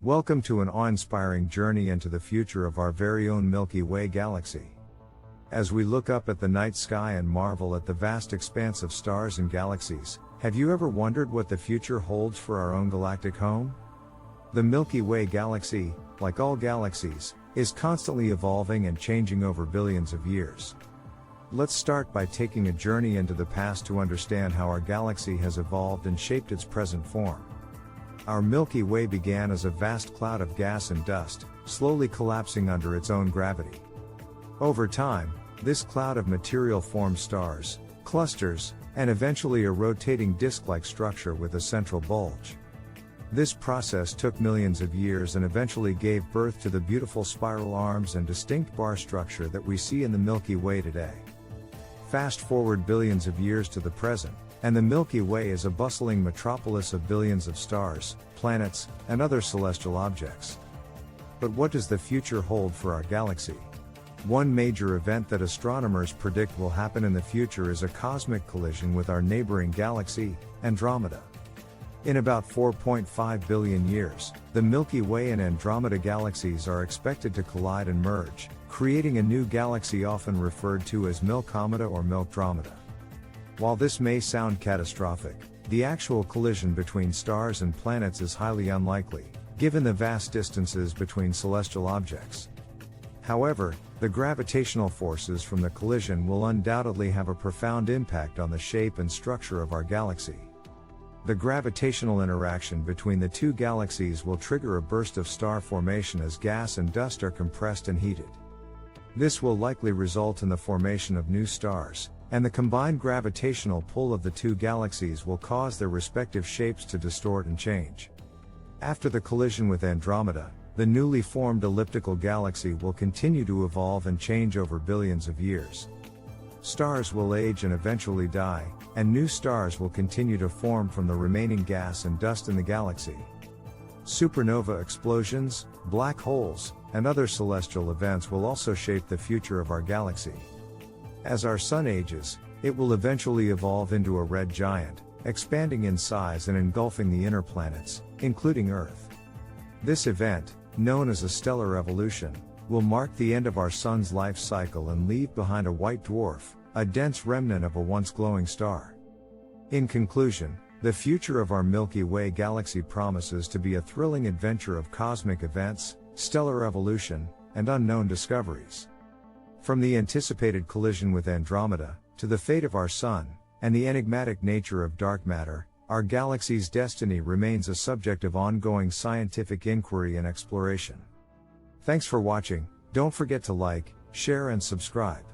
Welcome to an awe-inspiring journey into the future of our very own Milky Way galaxy. As we look up at the night sky and marvel at the vast expanse of stars and galaxies, have you ever wondered what the future holds for our own galactic home? The Milky Way galaxy, like all galaxies, is constantly evolving and changing over billions of years. Let's start by taking a journey into the past to understand how our galaxy has evolved and shaped its present form. Our Milky Way began as a vast cloud of gas and dust, slowly collapsing under its own gravity. Over time, this cloud of material formed stars, clusters, and eventually a rotating disk-like structure with a central bulge. This process took millions of years and eventually gave birth to the beautiful spiral arms and distinct bar structure that we see in the Milky Way today. Fast forward billions of years to the present, and the Milky Way is a bustling metropolis of billions of stars, planets, and other celestial objects. But what does the future hold for our galaxy? One major event that astronomers predict will happen in the future is a cosmic collision with our neighboring galaxy, Andromeda. In about 4.5 billion years, the Milky Way and Andromeda galaxies are expected to collide and merge, creating a new galaxy often referred to as Milkomeda or Milkdromeda. While this may sound catastrophic, the actual collision between stars and planets is highly unlikely, given the vast distances between celestial objects. However, the gravitational forces from the collision will undoubtedly have a profound impact on the shape and structure of our galaxy. The gravitational interaction between the two galaxies will trigger a burst of star formation as gas and dust are compressed and heated. This will likely result in the formation of new stars, and the combined gravitational pull of the two galaxies will cause their respective shapes to distort and change. After the collision with Andromeda, the newly formed elliptical galaxy will continue to evolve and change over billions of years. Stars will age and eventually die, and new stars will continue to form from the remaining gas and dust in the galaxy. Supernova explosions, black holes, and other celestial events will also shape the future of our galaxy. As our sun ages, it will eventually evolve into a red giant, expanding in size and engulfing the inner planets, including Earth. This event, known as a stellar evolution, will mark the end of our sun's life cycle and leave behind a white dwarf, a dense remnant of a once glowing star. In conclusion, the future of our Milky Way galaxy promises to be a thrilling adventure of cosmic events, stellar evolution, and unknown discoveries. From the anticipated collision with Andromeda, to the fate of our Sun, and the enigmatic nature of dark matter, our galaxy's destiny remains a subject of ongoing scientific inquiry and exploration. Thanks for watching. Don't forget to like, share and subscribe.